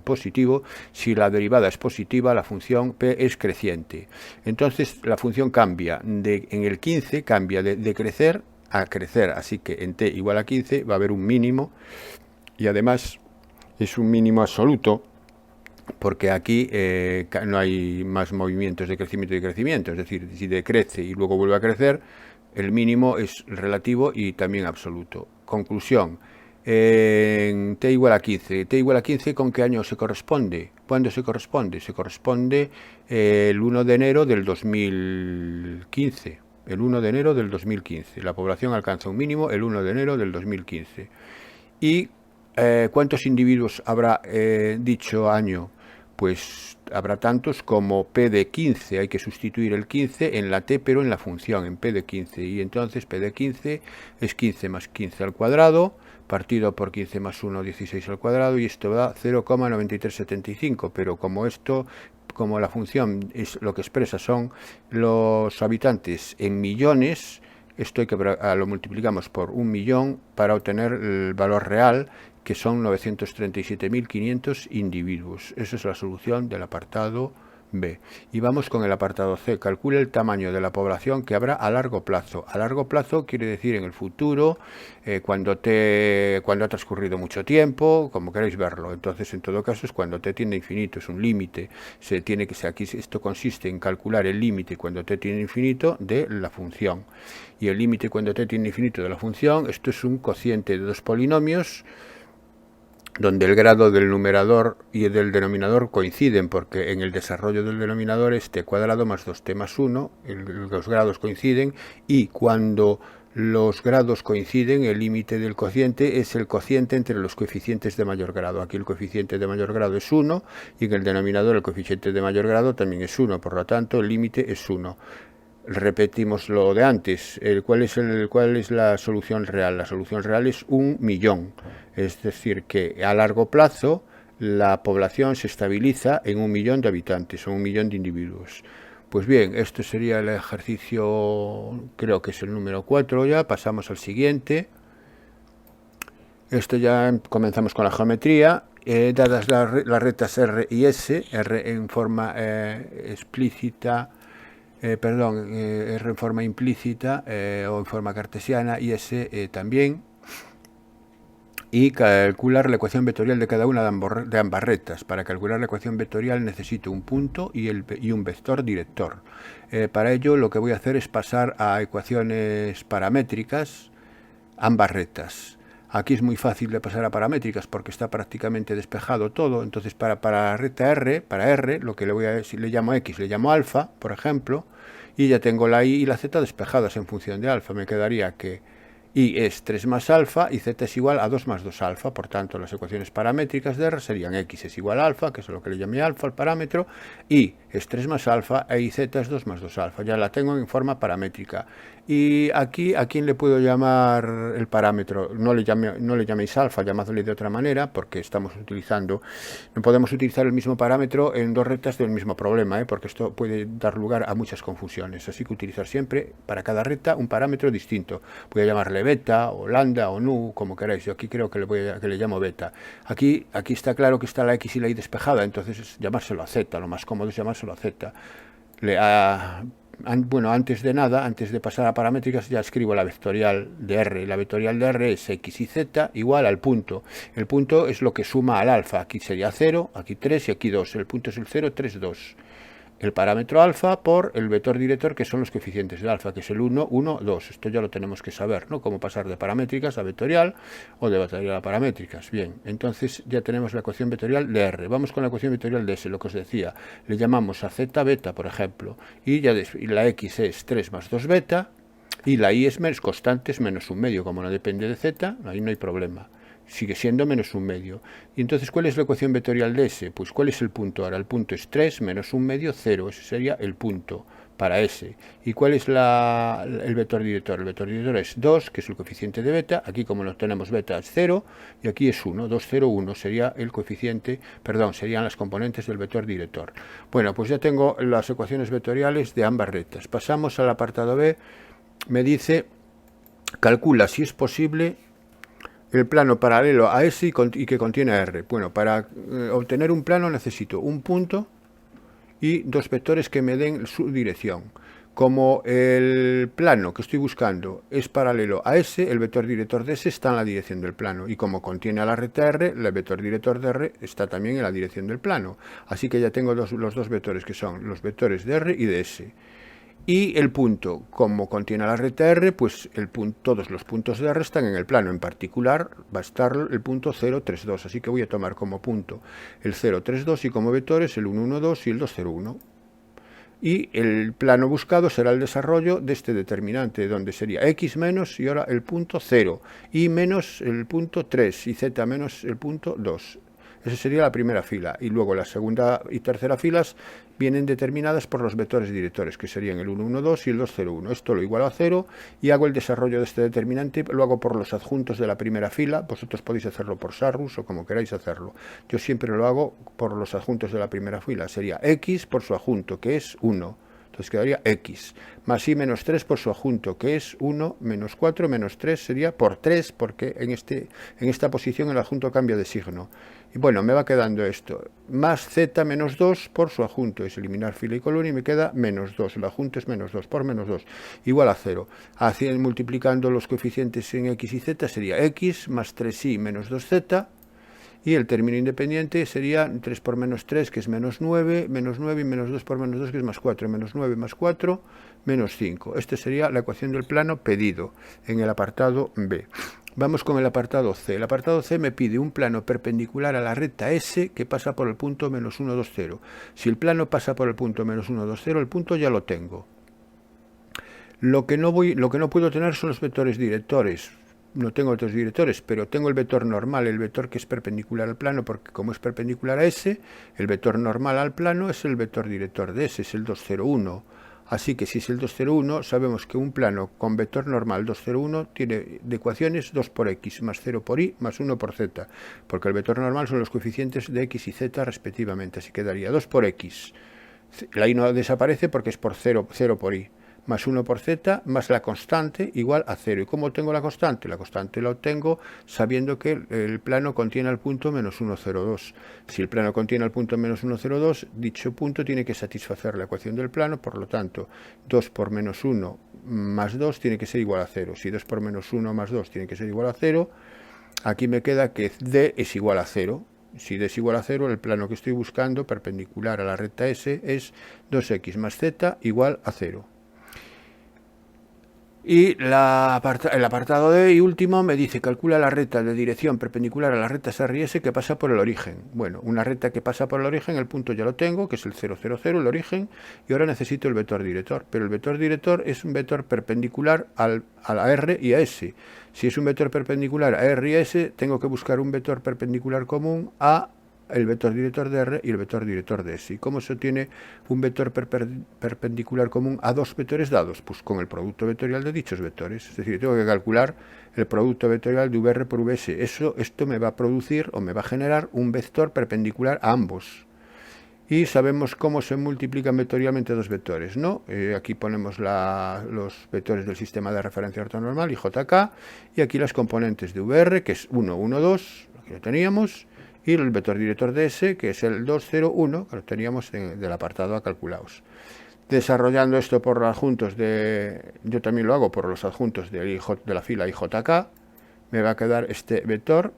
positivo. Si la derivada es positiva, la función p es creciente. Entonces la función cambia, en el 15 cambia de crecer a crecer, así que en t igual a 15 va a haber un mínimo, y además es un mínimo absoluto, porque aquí no hay más movimientos de crecimiento y decrecimiento, es decir, si decrece y luego vuelve a crecer, el mínimo es relativo y también absoluto. Conclusión, en t igual a 15, t igual a 15, ¿con qué año se corresponde? ¿Cuándo se corresponde? Se corresponde el 1 de enero del 2015. El 1 de enero del 2015. La población alcanza un mínimo el 1 de enero del 2015. ¿Y cuántos individuos habrá dicho año? Pues habrá tantos como p de 15, hay que sustituir el 15 en la t, pero en la función, en p de 15, y entonces p de 15 es 15 más 15 al cuadrado, partido por 15 más 1, 16 al cuadrado, y esto da 0,9375, pero como la función es lo que expresa son los habitantes en millones, esto lo multiplicamos por 1.000.000 para obtener el valor real, que son 937.500 individuos. Esa es la solución del apartado B. Y vamos con el apartado C. Calcule el tamaño de la población que habrá a largo plazo. A largo plazo quiere decir en el futuro, cuando ha transcurrido mucho tiempo, como queréis verlo. Entonces, en todo caso, es cuando t tiende a infinito, es un límite. Aquí esto consiste en calcular el límite cuando t tiende a infinito de la función. Y el límite cuando t tiende a infinito de la función, esto es un cociente de dos polinomios, donde el grado del numerador y el del denominador coinciden, porque en el desarrollo del denominador es t cuadrado más 2t más 1, los grados coinciden, y cuando los grados coinciden, el límite del cociente es el cociente entre los coeficientes de mayor grado. Aquí el coeficiente de mayor grado es 1, y en el denominador el coeficiente de mayor grado también es 1, por lo tanto el límite es 1. Repetimos lo de antes. ¿Cuál es la solución real? La solución real es 1.000.000. Es decir, que a largo plazo la población se estabiliza en 1.000.000 de habitantes o 1.000.000 de individuos. Pues bien, esto sería el ejercicio, creo que es el número 4 ya. Pasamos al siguiente. Esto ya comenzamos con la geometría. Dadas las rectas R y S, R en forma explícita, R en forma implícita o en forma cartesiana y S también, y calcular la ecuación vectorial de cada una de ambas rectas. Para calcular la ecuación vectorial necesito un punto y un vector director. Para ello lo que voy a hacer es pasar a ecuaciones paramétricas ambas rectas. Aquí es muy fácil de pasar a paramétricas porque está prácticamente despejado todo. Entonces para la recta R, para R, lo que le llamo X, le llamo alfa, por ejemplo, y ya tengo la Y y la Z despejadas en función de alfa. Me quedaría que y es 3 más alfa y z es igual a 2 más 2 alfa. Por tanto, las ecuaciones paramétricas de R serían x es igual a alfa, que es lo que le llamé alfa al parámetro, y es 3 más alfa y z es 2 más 2 alfa. Ya la tengo en forma paramétrica. Y aquí, ¿a quién le puedo llamar el parámetro? No le llaméis alfa, llamadle de otra manera, porque estamos utilizando, no podemos utilizar el mismo parámetro en dos rectas del mismo problema, porque esto puede dar lugar a muchas confusiones. Así que utilizar siempre, para cada recta, un parámetro distinto. Voy a llamarle beta, o lambda, o nu, como queráis. Yo aquí creo que le llamo beta. Aquí está claro que está la x y la y despejada, entonces es llamárselo a z. Lo más cómodo es llamárselo a z. Bueno, antes de nada, antes de pasar a paramétricas, ya escribo la vectorial de R. La vectorial de R es x y z igual al punto. El punto es lo que suma al alfa. Aquí sería 0, aquí 3 y aquí 2. El punto es el 0, 3, 2. El parámetro alfa por el vector director, que son los coeficientes de alfa, que es el 1, 1, 2. Esto ya lo tenemos que saber, ¿no? Cómo pasar de paramétricas a vectorial o de vectorial a paramétricas. Bien, entonces ya tenemos la ecuación vectorial de R. Vamos con la ecuación vectorial de S, lo que os decía. Le llamamos a z beta, por ejemplo, y la x es 3 más 2 beta, y la y es constante, es menos un medio. Como no depende de z, ahí no hay problema. Sigue siendo menos un medio. Y entonces, ¿cuál es la ecuación vectorial de S? Pues, ¿cuál es el punto? Ahora, el punto es 3 menos un medio, 0. Ese sería el punto para S. ¿Y cuál es el vector director? El vector director es 2, que es el coeficiente de beta. Aquí, como no tenemos beta, es 0. Y aquí es 1. 2, 0, 1 sería el coeficiente, perdón, serían las componentes del vector director. Bueno, pues ya tengo las ecuaciones vectoriales de ambas rectas. Pasamos al apartado B. Me dice, calcula si es posible el plano paralelo a S y que contiene a R. Bueno, para obtener un plano necesito un punto y dos vectores que me den su dirección. Como el plano que estoy buscando es paralelo a S, el vector director de S está en la dirección del plano. Y como contiene a la recta R, el vector director de R está también en la dirección del plano. Así que ya tengo los dos vectores, que son los vectores de R y de S. Y el punto, como contiene la recta R, pues todos los puntos de R están en el plano. En particular va a estar el punto 0, 3, 2. Así que voy a tomar como punto el 0, 3, 2 y como vectores el 1, 1, 2 y el 2, 0, 1. Y el plano buscado será el desarrollo de este determinante, donde sería x menos y ahora el punto 0, y menos el punto 3 y z menos el punto 2. Esa sería la primera fila, y luego la segunda y tercera filas vienen determinadas por los vectores directores, que serían el 1, 1, 2 y el 2, 0, 1. Esto lo igualo a 0 y hago el desarrollo de este determinante, lo hago por los adjuntos de la primera fila. Vosotros podéis hacerlo por Sarrus o como queráis hacerlo. Yo siempre lo hago por los adjuntos de la primera fila. Sería x por su adjunto, que es 1. Entonces quedaría x, más y menos 3 por su adjunto, que es 1, menos 4, menos 3 sería por 3, porque en esta posición el adjunto cambia de signo. Y bueno, me va quedando esto, más z menos 2 por su adjunto, es eliminar fila y columna y me queda menos 2, el adjunto es menos 2 por menos 2, igual a 0. Así, multiplicando los coeficientes en x y z sería x más 3y menos 2z, y el término independiente sería 3 por menos 3, que es menos 9 y menos 2 por menos 2, que es más 4, menos 9 más 4, menos 5. Esta sería la ecuación del plano pedido en el apartado B. Vamos con el apartado C. El apartado C me pide un plano perpendicular a la recta S que pasa por el punto menos 1, 2, 0. Si el plano pasa por el punto menos 1, 2, 0, el punto ya lo tengo. Lo que no puedo tener son los vectores directores. No tengo otros directores, pero tengo el vector normal, el vector que es perpendicular al plano, porque como es perpendicular a S, el vector normal al plano es el vector director de S, es el 2, 0, 1. Así que si es el 2, 0, 1, sabemos que un plano con vector normal 2, 0, 1 tiene de ecuaciones 2 por x, más 0 por y, más 1 por z, porque el vector normal son los coeficientes de x y z respectivamente, así quedaría 2 por x. La y no desaparece porque es por 0 por y. Más 1 por z, más la constante, igual a 0. ¿Y cómo tengo la constante? La constante la obtengo sabiendo que el plano contiene el punto menos 1, 0, 2. Si el plano contiene el punto menos 1, 0, 2, dicho punto tiene que satisfacer la ecuación del plano, por lo tanto, 2 por menos 1 más 2 tiene que ser igual a 0. Si 2 por menos 1 más 2 tiene que ser igual a 0, aquí me queda que d es igual a 0. Si d es igual a 0, el plano que estoy buscando, perpendicular a la recta S, es 2x más z igual a 0. Y el apartado D y último me dice, calcula la recta de dirección perpendicular a la recta R y S que pasa por el origen. Bueno, una recta que pasa por el origen, el punto ya lo tengo, que es el 0, 0, 0, el origen, y ahora necesito el vector director. Pero el vector director es un vector perpendicular a la R y a S. Si es un vector perpendicular a R y S, tengo que buscar un vector perpendicular común a el vector director de R y el vector director de S. ¿Y cómo se obtiene un vector perpendicular común a dos vectores dados? Pues con el producto vectorial de dichos vectores. Es decir, tengo que calcular el producto vectorial de VR por VS. Esto me va a producir o me va a generar un vector perpendicular a ambos. Y sabemos cómo se multiplican vectorialmente dos vectores, ¿no? Aquí ponemos los vectores del sistema de referencia ortonormal, IJK, y aquí las componentes de VR, que es 1, 1, 2, aquí lo teníamos, y el vector director de S, que es el 2, 0, 1, que lo teníamos del apartado A calculados. Desarrollando esto por los adjuntos yo también lo hago por los adjuntos de la fila IJK, me va a quedar este vector,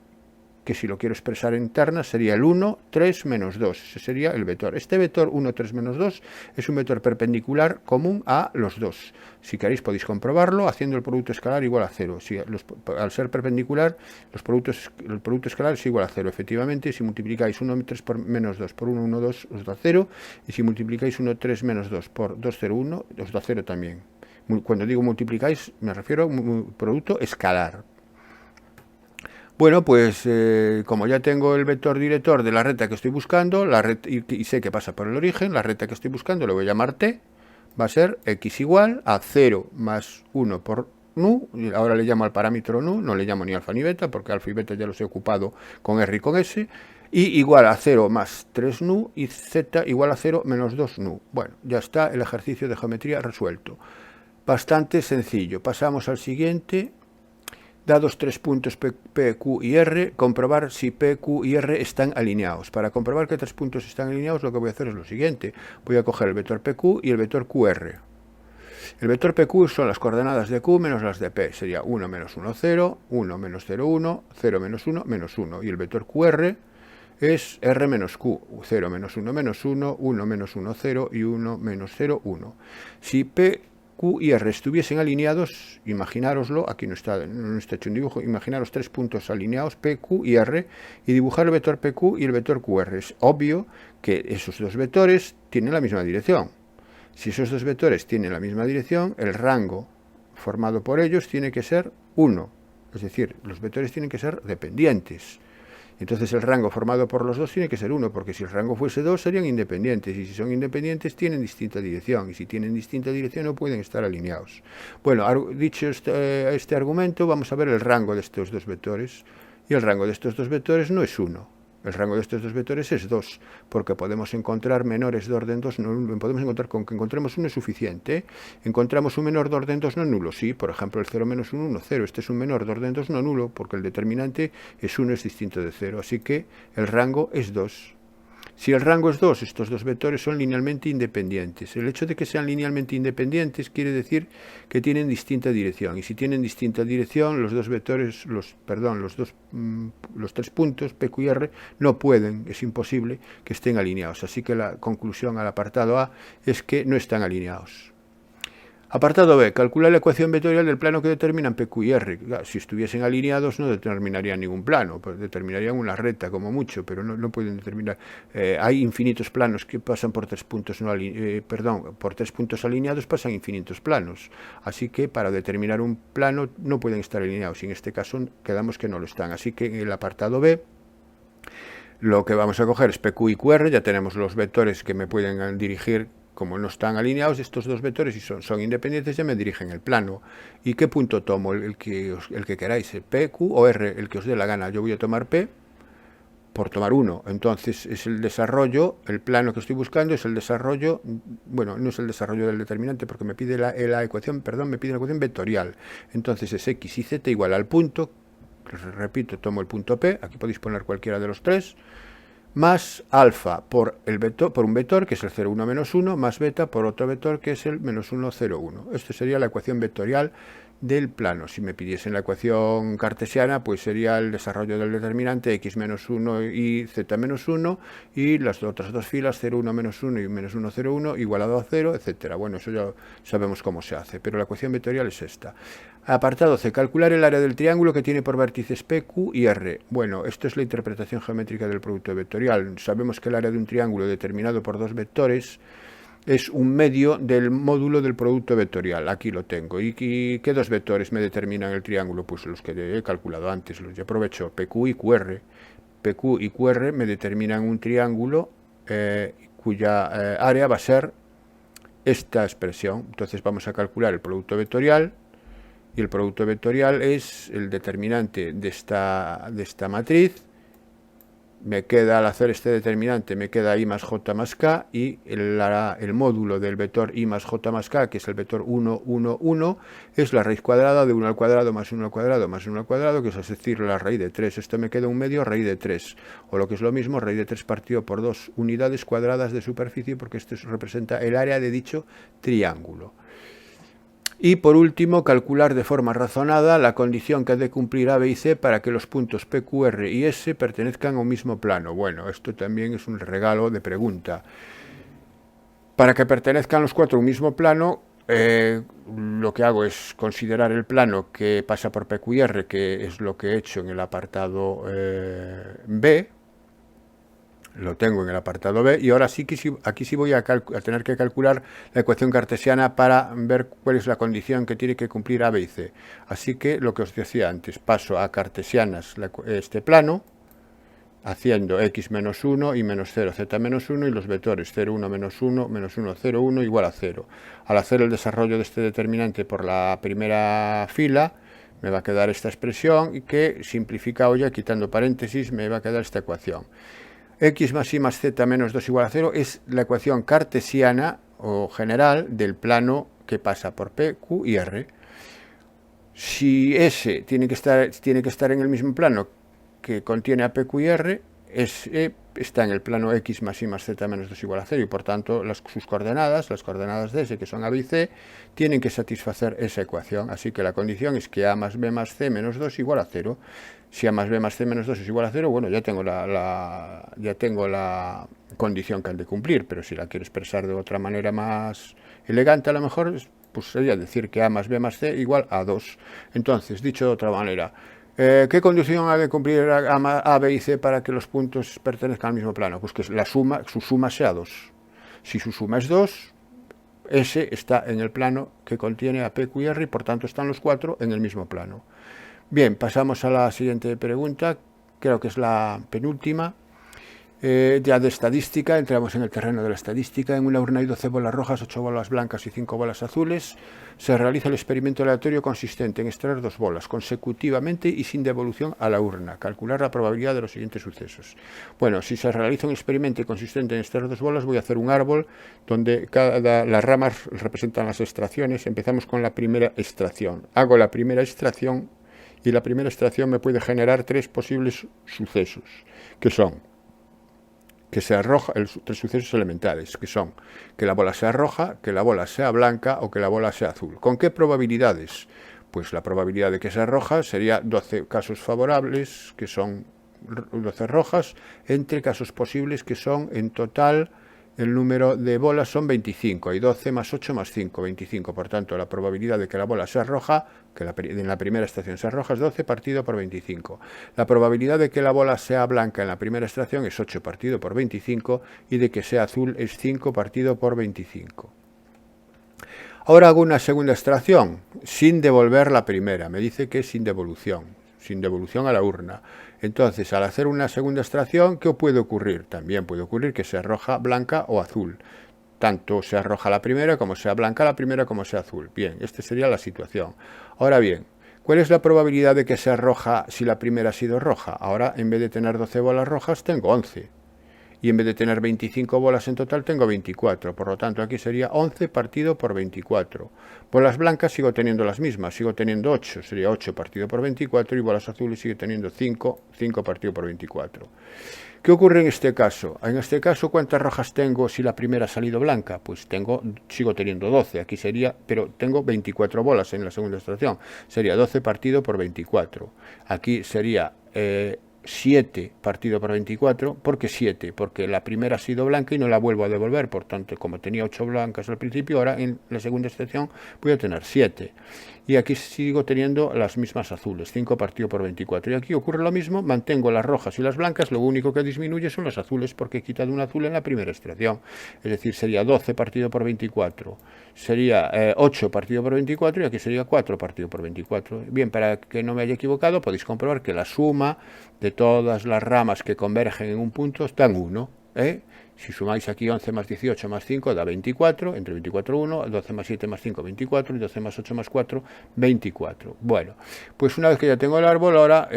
que si lo quiero expresar en ternas sería el 1, 3, menos 2. Ese sería el vector. Este vector 1, 3, menos 2 es un vector perpendicular común a los dos. Si queréis podéis comprobarlo haciendo el producto escalar igual a 0. Al ser perpendicular, el producto escalar es igual a 0. Efectivamente, si multiplicáis 1, 3 por menos 2 por 1, 1, 2, os da 0. Y si multiplicáis 1, 3, menos 2 por 2, 0, 1, os da 0 también. Cuando digo multiplicáis, me refiero a un producto escalar. Bueno, pues como ya tengo el vector director de la recta que estoy buscando, y sé que pasa por el origen, la recta que estoy buscando le voy a llamar t, va a ser x igual a 0 más 1 por nu, y ahora le llamo al parámetro nu, no le llamo ni alfa ni beta, porque alfa y beta ya los he ocupado con R y con S, y igual a 0 más 3 nu, y z igual a 0 menos 2 nu. Bueno, ya está el ejercicio de geometría resuelto. Bastante sencillo. Pasamos al siguiente. Dados tres puntos P, Q y R, comprobar si P, Q y R están alineados. Para comprobar que tres puntos están alineados, lo que voy a hacer es lo siguiente. Voy a coger el vector PQ y el vector QR. El vector PQ son las coordenadas de Q menos las de P. Sería 1 menos 1, 0, 1 menos 0, 1, 0 menos 1, menos 1. Y el vector QR es R menos Q. 0 menos 1, menos 1, 1 menos 1, 0 y 1 menos 0, 1. Si P, Q y R estuviesen alineados, imaginároslo, aquí no está hecho un dibujo, imaginaros tres puntos alineados, P, Q y R, y dibujar el vector PQ y el vector QR. Es obvio que esos dos vectores tienen la misma dirección. Si esos dos vectores tienen la misma dirección, el rango formado por ellos tiene que ser 1. Es decir, los vectores tienen que ser dependientes. Entonces el rango formado por los dos tiene que ser 1, porque si el rango fuese 2 serían independientes, y si son independientes tienen distinta dirección, y si tienen distinta dirección no pueden estar alineados. Bueno, dicho este argumento, vamos a ver el rango de estos dos vectores, y el rango de estos dos vectores no es 1. El rango de estos dos vectores es 2, porque podemos encontrar menores de orden 2, no, podemos encontrar con que encontremos 1 es suficiente. Encontramos un menor de orden 2 no nulo, sí, por ejemplo el 0 menos 1, 1, 0. Este es un menor de orden 2 no nulo, porque el determinante es 1, es distinto de 0, así que el rango es 2. Si el rango es 2, estos dos vectores son linealmente independientes. El hecho de que sean linealmente independientes quiere decir que tienen distinta dirección. Y si tienen distinta dirección, los dos vectores, los tres puntos, P, Q y R, no pueden, es imposible que estén alineados. Así que la conclusión al apartado A es que no están alineados. Apartado B. Calcula la ecuación vectorial del plano que determinan P, Q y R. Si estuviesen alineados no determinarían ningún plano, pues determinarían una recta como mucho, pero no pueden determinar. Hay infinitos planos que pasan por tres puntos por tres puntos alineados pasan infinitos planos. Así que para determinar un plano no pueden estar alineados, y en este caso quedamos que no lo están. Así que en el apartado B lo que vamos a coger es PQ y QR, ya tenemos los vectores que me pueden dirigir. Como no están alineados estos dos vectores y son independientes, ya me dirigen el plano. ¿Y qué punto tomo? El que queráis, P, Q o R, el que os dé la gana. Yo voy a tomar P por tomar 1. Entonces es el desarrollo, el plano que estoy buscando es el desarrollo, bueno, no es el desarrollo del determinante porque me pide la ecuación vectorial. Entonces es X y Z igual al punto, repito, tomo el punto P, aquí podéis poner cualquiera de los tres, más alfa por un vector, que es el 0, 1, menos 1, más beta por otro vector, que es el menos 1, 0, 1. Esto sería la ecuación vectorial del plano. Si me pidiesen la ecuación cartesiana, pues sería el desarrollo del determinante x menos 1 y z menos 1, y las otras dos filas, 0, 1, menos 1 y menos 1, 0, 1, igualado a 0, etcétera. Bueno, eso ya sabemos cómo se hace, pero la ecuación vectorial es esta. Apartado C. Calcular el área del triángulo que tiene por vértices P, Q y R. Bueno, esto es la interpretación geométrica del producto vectorial. Sabemos que el área de un triángulo determinado por dos vectores es un medio del módulo del producto vectorial. Aquí lo tengo. ¿Y qué dos vectores me determinan el triángulo? Pues los que he calculado antes. Los yo aprovecho PQ y QR. PQ y QR me determinan un triángulo cuya área va a ser esta expresión. Entonces vamos a calcular el producto vectorial. Y el producto vectorial es el determinante de esta matriz. Me queda, al hacer este determinante, me queda i más j más k, y el módulo del vector i más j más k, que es el vector 1, 1, 1, es la raíz cuadrada de 1 al cuadrado más 1 al cuadrado más 1 al cuadrado, que es decir, la raíz de 3. Esto me queda un medio raíz de 3, o lo que es lo mismo, raíz de 3 partido por 2 unidades cuadradas de superficie, porque esto representa el área de dicho triángulo. Y por último, calcular de forma razonada la condición que ha de cumplir A, B y C para que los puntos P, Q, R y S pertenezcan a un mismo plano. Bueno, esto también es un regalo de pregunta. Para que pertenezcan los cuatro a un mismo plano, lo que hago es considerar el plano que pasa por P, Q y R, que es lo que he hecho en el apartado B. Lo tengo en el apartado B, y ahora sí que aquí sí voy a tener que calcular la ecuación cartesiana para ver cuál es la condición que tiene que cumplir A, B y C. Así que lo que os decía antes, paso a cartesianas este plano, haciendo x menos 1 y menos 0, z menos 1, y los vectores 0, 1, menos 1, menos 1, 0, 1, igual a 0. Al hacer el desarrollo de este determinante por la primera fila, me va a quedar esta expresión, y que simplificado ya, quitando paréntesis, me va a quedar esta ecuación. X más y más z menos 2 igual a 0 es la ecuación cartesiana o general del plano que pasa por P, Q y R. Si S tiene que estar en el mismo plano que contiene a P, Q y R, S está en el plano X más y más z menos 2 igual a 0, y por tanto sus coordenadas, las coordenadas de S, que son A, B y C, tienen que satisfacer esa ecuación. Así que la condición es que A más B más C menos 2 igual a 0. Si A más B más C menos 2 es igual a 0, bueno, ya tengo la condición que han de cumplir, pero si la quiero expresar de otra manera más elegante, a lo mejor, pues sería decir que A más B más C igual a 2. Entonces, dicho de otra manera, ¿qué condición ha de cumplir A, B y C para que los puntos pertenezcan al mismo plano? Pues que su suma sea 2. Si su suma es 2, S está en el plano que contiene a P, Q y R, y por tanto están los cuatro en el mismo plano. Bien, pasamos a la siguiente pregunta, creo que es la penúltima. Ya de estadística, entramos en el terreno de la estadística. En una urna hay 12 bolas rojas, 8 bolas blancas y 5 bolas azules. Se realiza el experimento aleatorio consistente en extraer 2 bolas consecutivamente y sin devolución a la urna. Calcular la probabilidad de los siguientes sucesos. Bueno, si se realiza un experimento consistente en extraer 2 bolas, voy a hacer un árbol donde las ramas representan las extracciones. Empezamos con la primera extracción. Hago la primera extracción, y la primera extracción me puede generar 3 posibles sucesos, que son que se arroja, 3 sucesos elementales, que son que la bola sea roja, que la bola sea blanca o que la bola sea azul. ¿Con qué probabilidades? Pues la probabilidad de que sea roja sería 12 casos favorables, que son 12 rojas, entre casos posibles, que son en total, el número de bolas son 25, hay 12 más 8 más 5, 25. Por tanto, la probabilidad de que la bola sea roja, que en la primera extracción sea roja, es 12 partido por 25. La probabilidad de que la bola sea blanca en la primera extracción es 8 partido por 25, y de que sea azul es 5 partido por 25. Ahora hago una segunda extracción, sin devolver la primera. Me dice que es sin devolución a la urna. Entonces, al hacer una segunda extracción, ¿qué puede ocurrir? También puede ocurrir que sea roja, blanca o azul. Tanto sea roja la primera, como sea blanca la primera, como sea azul. Bien, esta sería la situación. Ahora bien, ¿cuál es la probabilidad de que sea roja si la primera ha sido roja? Ahora, en vez de tener 12 bolas rojas, tengo 11. Y en vez de tener 25 bolas en total, tengo 24. Por lo tanto, aquí sería 11 partido por 24. Bolas blancas sigo teniendo las mismas, sigo teniendo 8. Sería 8 partido por 24, y bolas azules sigue teniendo 5 partido por 24. ¿Qué ocurre en este caso? En este caso, ¿cuántas rojas tengo si la primera ha salido blanca? Pues sigo teniendo 12. Aquí sería, pero tengo 24 bolas en la segunda extracción. Sería 12 partido por 24. Aquí sería 7 partido por 24. ¿Por qué 7? Porque la primera ha sido blanca y no la vuelvo a devolver. Por tanto, como tenía 8 blancas al principio, ahora en la segunda excepción voy a tener 7. Y aquí sigo teniendo las mismas azules, 5 partido por 24. Y aquí ocurre lo mismo, mantengo las rojas y las blancas, lo único que disminuye son las azules porque he quitado un azul en la primera extracción. Es decir, sería 12 partido por 24, sería 8 partido por 24 y aquí sería 4 partido por 24. Bien, para que no me haya equivocado, podéis comprobar que la suma de todas las ramas que convergen en un punto está en 1. Si sumáis aquí 11 más 18 más 5 da 24, entre 24 1, 12 más 7 más 5 24 y 12 más 8 más 4 24. Bueno, pues una vez que ya tengo el árbol, ahora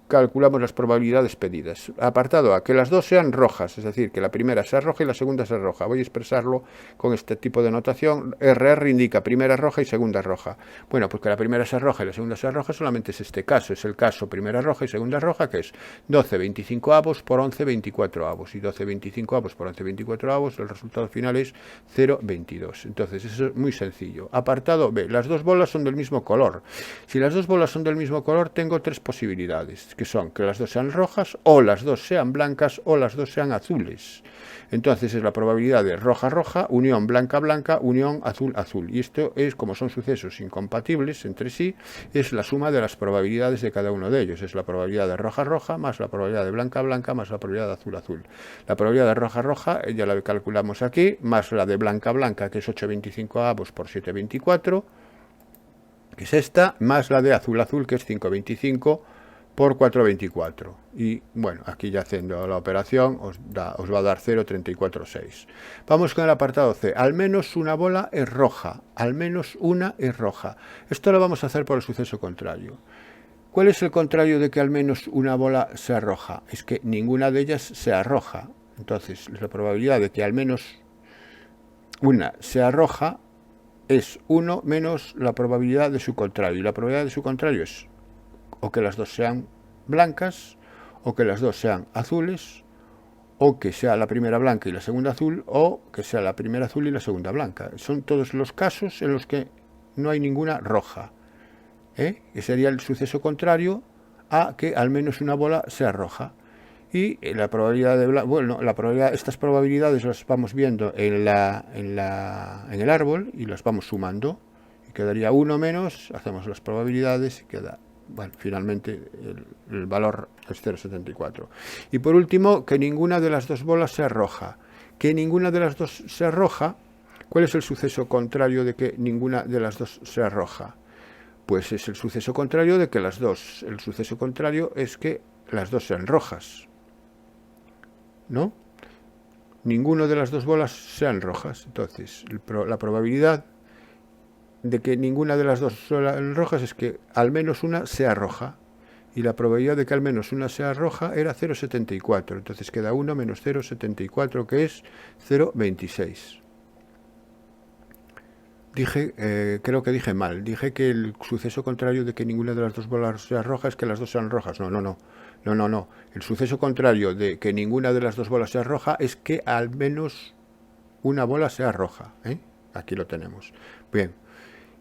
calculamos las probabilidades pedidas. Apartado A, que las dos sean rojas, es decir, que la primera sea roja y la segunda sea roja. Voy a expresarlo con este tipo de notación. RR indica primera roja y segunda roja. Bueno, pues que la primera sea roja y la segunda sea roja solamente es este caso. Es el caso primera roja y segunda roja, que es 12 25 avos por 11 24 avos. Y 12 25 avos por 11 24 avos, el resultado final es 0,22. Entonces, eso es muy sencillo. Apartado B, las dos bolas son del mismo color. Si las dos bolas son del mismo color, tengo tres posibilidades, que son que las dos sean rojas, o las dos sean blancas, o las dos sean azules. Entonces es la probabilidad de roja-roja, unión blanca-blanca, unión azul-azul. Y esto es, como son sucesos incompatibles entre sí, es la suma de las probabilidades de cada uno de ellos. Es la probabilidad de roja-roja más la probabilidad de blanca-blanca más la probabilidad de azul-azul. La probabilidad de roja-roja ya la calculamos aquí, más la de blanca-blanca, que es 8,25 avos por 7,24, que es esta, más la de azul-azul, que es 5,25 por 4,24. Y bueno, aquí ya haciendo la operación os va a dar 0,346. Vamos con el apartado C. Al menos una bola es roja. Al menos una es roja. Esto lo vamos a hacer por el suceso contrario. ¿Cuál es el contrario de que al menos una bola sea roja? Es que ninguna de ellas sea roja. Entonces, la probabilidad de que al menos una sea roja es 1 menos la probabilidad de su contrario. Y la probabilidad de su contrario es o que las dos sean blancas, o que las dos sean azules, o que sea la primera blanca y la segunda azul, o que sea la primera azul y la segunda blanca. Son todos los casos en los que no hay ninguna roja, que sería el suceso contrario a que al menos una bola sea roja. Y la probabilidad de estas probabilidades las vamos viendo en el árbol y las vamos sumando. Y quedaría 1 menos, hacemos las probabilidades y queda, bueno, finalmente el valor es 0,74. Y por último, que ninguna de las dos bolas sea roja. Que ninguna de las dos sea roja, ¿cuál es el suceso contrario de que ninguna de las dos sea roja? Pues es el suceso contrario de que las dos. El suceso contrario es que las dos sean rojas, ¿no? Ninguna de las dos bolas sean rojas. Entonces, la probabilidad de que ninguna de las dos sean rojas es que al menos una sea roja. Y la probabilidad de que al menos una sea roja era 0,74. Entonces queda 1 menos 0,74, que es 0,26. Creo que dije mal. Dije que el suceso contrario de que ninguna de las dos bolas sea roja es que las dos sean rojas. No. El suceso contrario de que ninguna de las dos bolas sea roja es que al menos una bola sea roja. Aquí lo tenemos. Bien.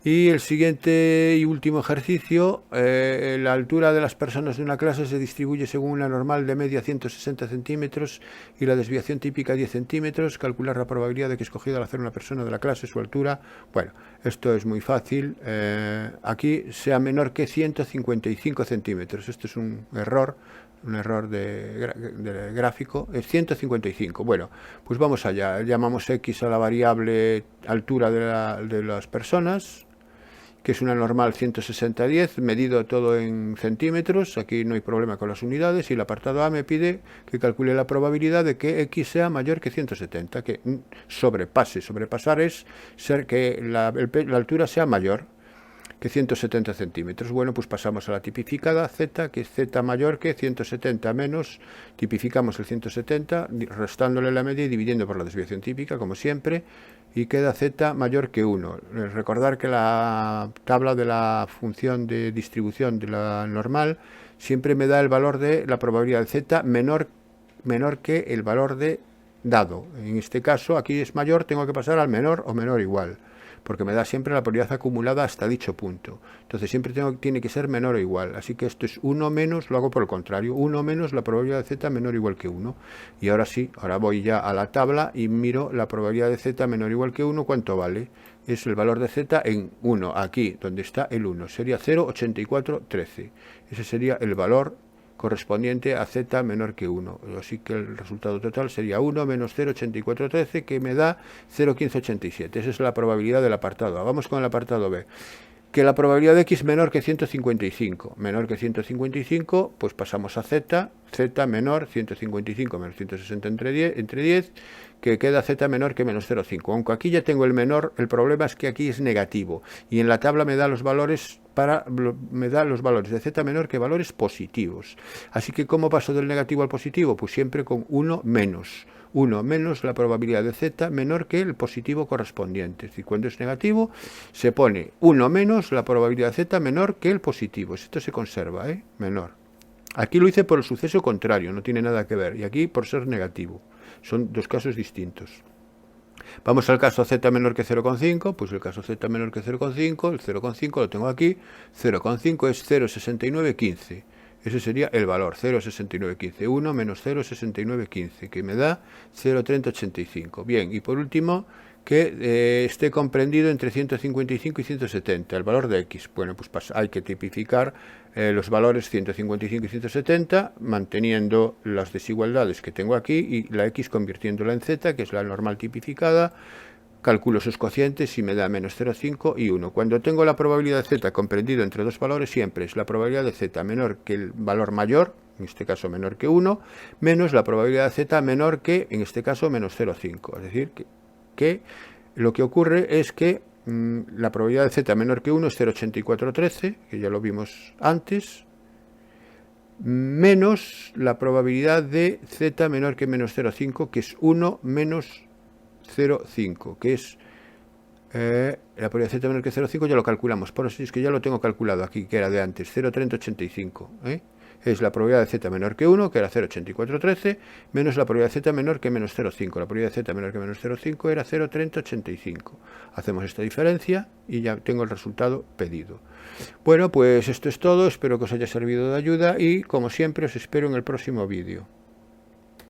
Y el siguiente y último ejercicio, la altura de las personas de una clase se distribuye según una normal de media 160 centímetros y la desviación típica 10 centímetros. Calcular la probabilidad de que escogida al hacer una persona de la clase su altura. Bueno, esto es muy fácil. Aquí sea menor que 155 centímetros. Esto es un error de gráfico, es 155. Bueno, pues vamos allá. Llamamos X a la variable altura de las personas, que es una normal 160-10, medido todo en centímetros. Aquí no hay problema con las unidades. Y el apartado A me pide que calcule la probabilidad de que X sea mayor que 170, que sobrepasar es ser que la altura sea mayor que 170 centímetros. Bueno, pues pasamos a la tipificada Z, que es Z mayor que 170 menos, tipificamos el 170, restándole la media y dividiendo por la desviación típica, como siempre, y queda Z mayor que 1. Recordar que la tabla de la función de distribución de la normal siempre me da el valor de la probabilidad de Z menor que el valor de dado. En este caso, aquí es mayor, tengo que pasar al menor o menor igual. porque me da siempre la probabilidad acumulada hasta dicho punto. Entonces siempre tiene que ser menor o igual, así que esto es 1 menos, lo hago por el contrario, 1 menos la probabilidad de z menor o igual que 1. Y ahora sí, ahora voy ya a la tabla y miro la probabilidad de z menor o igual que 1, ¿cuánto vale? Es el valor de z en 1, aquí donde está el 1, sería 0,8413. Ese sería el valor correspondiente a z menor que 1. Así que el resultado total sería 1 menos 0,8413, que me da 0,1587. Esa es la probabilidad del apartado A. Vamos con el apartado B. Que la probabilidad de x menor que 155. Menor que 155, pues pasamos a z menor 155 menos 160 entre 10, que queda z menor que menos 0,5. Aunque aquí ya tengo el menor, el problema es que aquí es negativo. Y en la tabla me da los valores de z menor que valores positivos. Así que ¿cómo paso del negativo al positivo? Pues siempre con 1 menos. 1 menos la probabilidad de z menor que el positivo correspondiente. Es decir, cuando es negativo se pone 1 menos la probabilidad de z menor que el positivo. Esto se conserva, menor. Aquí lo hice por el suceso contrario, no tiene nada que ver. Y aquí por ser negativo. Son dos casos distintos. Vamos al caso z menor que 0,5, pues el caso z menor que 0,5, el 0,5 lo tengo aquí, 0,5 es 0,6915. Ese sería el valor, 0,6915, 1 menos 0,6915, que me da 0,3085. Bien, y por último, que esté comprendido entre 155 y 170, el valor de x. Bueno, pues hay que tipificar los valores 155 y 170, manteniendo las desigualdades que tengo aquí, y la x convirtiéndola en z, que es la normal tipificada. Calculo sus cocientes y me da menos 0,5 y 1. Cuando tengo la probabilidad de z comprendido entre dos valores, siempre es la probabilidad de z menor que el valor mayor, en este caso menor que 1, menos la probabilidad de z menor que, en este caso, menos 0,5. Es decir, que lo que ocurre es que la probabilidad de z menor que 1 es 0,8413, que ya lo vimos antes, menos la probabilidad de z menor que menos 0,5, que es 1 menos 0,5, que es la probabilidad de z menor que 0,5, ya lo calculamos, por eso es que ya lo tengo calculado aquí, que era de antes, 0,3085, es la probabilidad de z menor que 1, que era 0,8413, menos la probabilidad de z menor que menos 0,5. La probabilidad de z menor que menos 0,5 era 0,3085. Hacemos esta diferencia y ya tengo el resultado pedido. Bueno, pues esto es todo, espero que os haya servido de ayuda y, como siempre, os espero en el próximo vídeo.